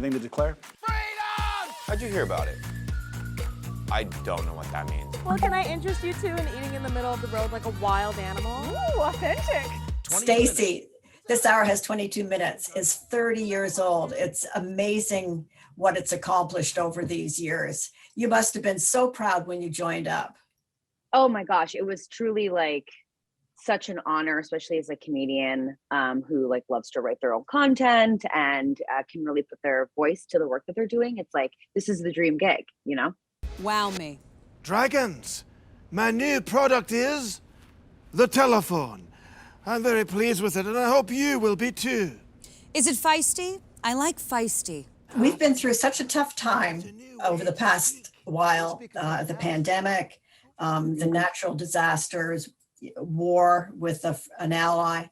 Anything to declare? Freedom! How'd you hear about it? I don't know what that means. Well, can I interest you two in eating in the middle of the road like a wild animal? Ooh, authentic. Stacey, this hour has 22 minutes, is 30 years old. It's amazing what it's accomplished over these years. You must have been so proud when you joined up. Oh my gosh, it was truly like such an honor, especially as a comedian who like loves to write their own content and can really put their voice to the work that they're doing. It's like, this is the dream gig, you know? Wow me. Dragons, my new product is the telephone. I'm very pleased with it, and I hope you will be too. Is it feisty? I like feisty. We've been through such a tough time over the past while, the pandemic, the natural disasters, war with an ally.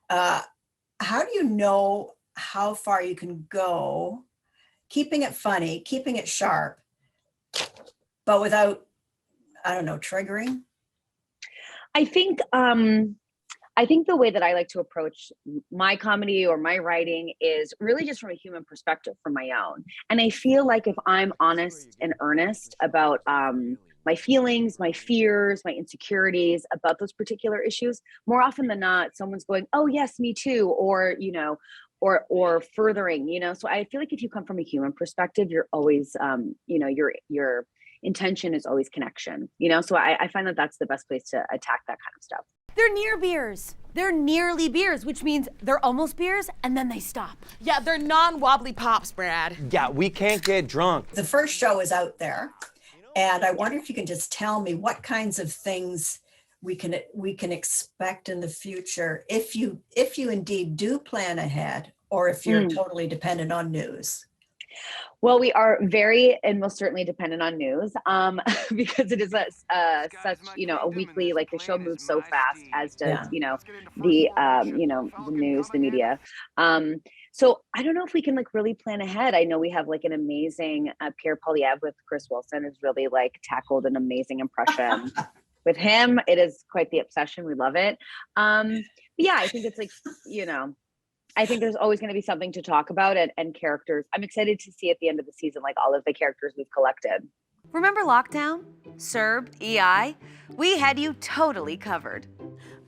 How do you know how far you can go, keeping it funny, keeping it sharp, but without, I don't know, triggering? I think the way that I like to approach my comedy or my writing is really just from a human perspective, from my own. And I feel like if I'm honest and earnest about my feelings, my fears, my insecurities about those particular issues, more often than not, someone's going, oh yes, me too, or, you know, or furthering, you know. So I feel like if you come from a human perspective, you're always, you know, your intention is always connection, you know. So I find that that's the best place to attack that kind of stuff. They're near beers. They're nearly beers, which means they're almost beers and then they stop. Yeah, they're non-wobbly pops, Brad. Yeah, we can't get drunk. The first show is out there, and I wonder if you can just tell me what kinds of things we can expect in the future if you indeed do plan ahead, or if you're totally dependent on news. Well, we are very and most certainly dependent on news because it is such, you know, a weekly, like the show moves so fast, as does, you know, the news, the media. So I don't know if we can like really plan ahead. I know we have like an amazing Pierre Polyev with Chris Wilson has really like tackled an amazing impression. With him, it is quite the obsession. We love it. But yeah, I think it's like, you know, I think there's always going to be something to talk about and characters. I'm excited to see at the end of the season, like all of the characters we've collected. Remember lockdown? CERB, EI? We had you totally covered.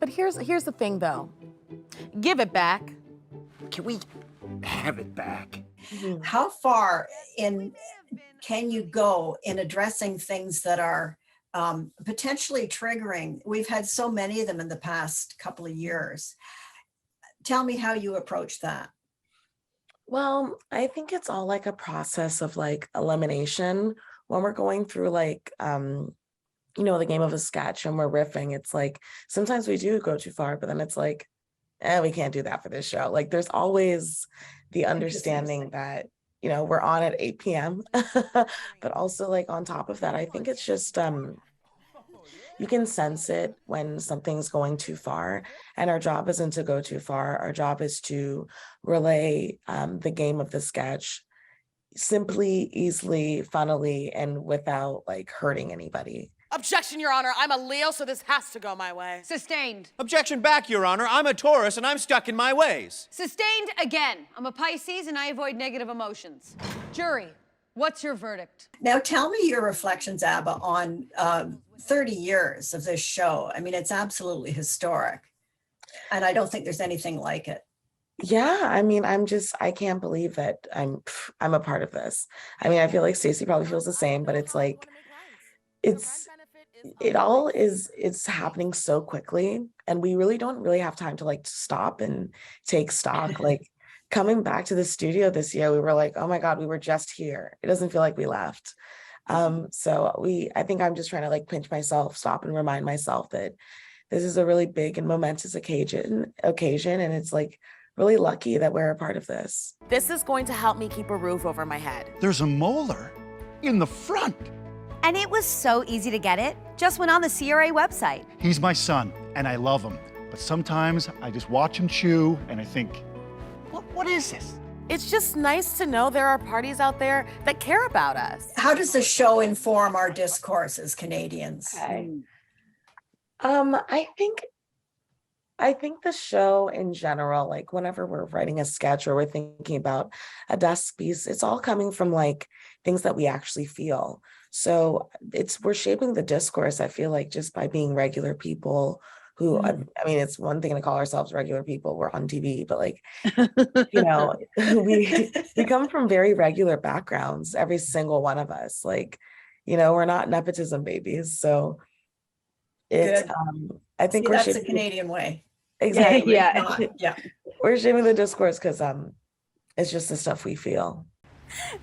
But here's the thing though. Give it back. Can we have it back? How far can you go in addressing things that are potentially triggering? We've had so many of them in the past couple of years. Tell me how you approach that. Well, I think it's all like a process of like elimination. When we're going through like, you know, the game of a sketch and we're riffing, it's like, sometimes we do go too far, but then it's like, we can't do that for this show. Like there's always the understanding that, you know, we're on at 8 p.m. But also like on top of that, I think it's just, you can sense it when something's going too far, and our job isn't to go too far. Our job is to relay the game of the sketch simply, easily, funnily, and without like hurting anybody. Objection, Your Honor. I'm a Leo, so this has to go my way. Sustained. Objection back, Your Honor. I'm a Taurus and I'm stuck in my ways. Sustained again. I'm a Pisces and I avoid negative emotions. Jury, what's your verdict? Now tell me your reflections, Abba, on 30 years of this show. I mean, it's absolutely historic. And I don't think there's anything like it. Yeah, I mean, I can't believe that I'm a part of this. I mean, I feel like Stacey probably feels the same, but it's like, it's happening so quickly, and we really don't have time to like stop and take stock. Like coming back to the studio this year, we were like, oh my God, we were just here. It doesn't feel like we left. I think I'm just trying to like pinch myself, stop and remind myself that this is a really big and momentous occasion. And it's like really lucky that we're a part of this. This is going to help me keep a roof over my head. There's a molar in the front. And it was so easy to get it. Just went on the CRA website. He's my son, and I love him. But sometimes I just watch him chew, and I think, what is this? It's just nice to know there are parties out there that care about us. How does the show inform our discourse as Canadians? I think I think the show in general, like whenever we're writing a sketch or we're thinking about a desk piece, it's all coming from like things that we actually feel. So we're shaping the discourse, I feel like, just by being regular people who, I mean, it's one thing to call ourselves regular people, we're on TV, but like, you know, we come from very regular backgrounds, every single one of us. Like, you know, we're not nepotism babies. So it's, Good. I think See, we're that's the shaping, Canadian way. exactly. Yeah. Yeah. We're shaping the discourse because it's just the stuff we feel.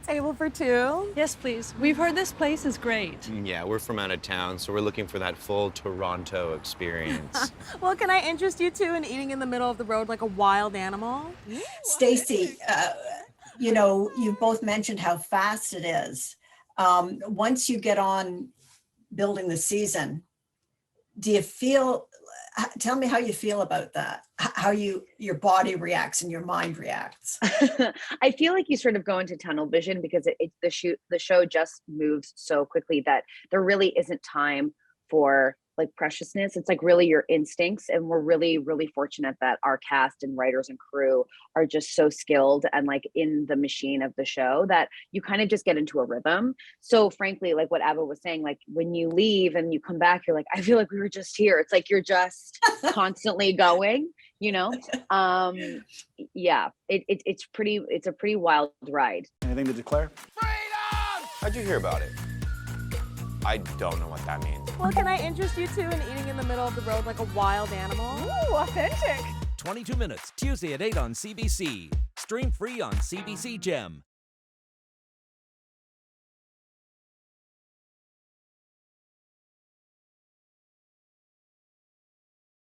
Table for two. Yes, please. We've heard this place is great. Yeah, we're from out of town, so we're looking for that full Toronto experience. Well, can I interest you two in eating in the middle of the road like a wild animal? Stacey, you know, you both mentioned how fast it is. Once you get on building the season, do you feel, tell me how you feel about that, how your body reacts and your mind reacts. I feel like you sort of go into tunnel vision because the show just moves so quickly that there really isn't time for like preciousness. It's like really your instincts, and we're really, really fortunate that our cast and writers and crew are just so skilled and like in the machine of the show that you kind of just get into a rhythm. So frankly, like what Ava was saying, like when you leave and you come back, you're like, I feel like we were just here. It's like you're just constantly going, you know. Yeah, it's a pretty wild ride. Anything to declare? How'd you hear about it? I don't know what that means. Well, can I interest you two in eating in the middle of the road like a wild animal? Ooh, authentic. 22 Minutes, Tuesday at 8 on CBC. Stream free on CBC Gem.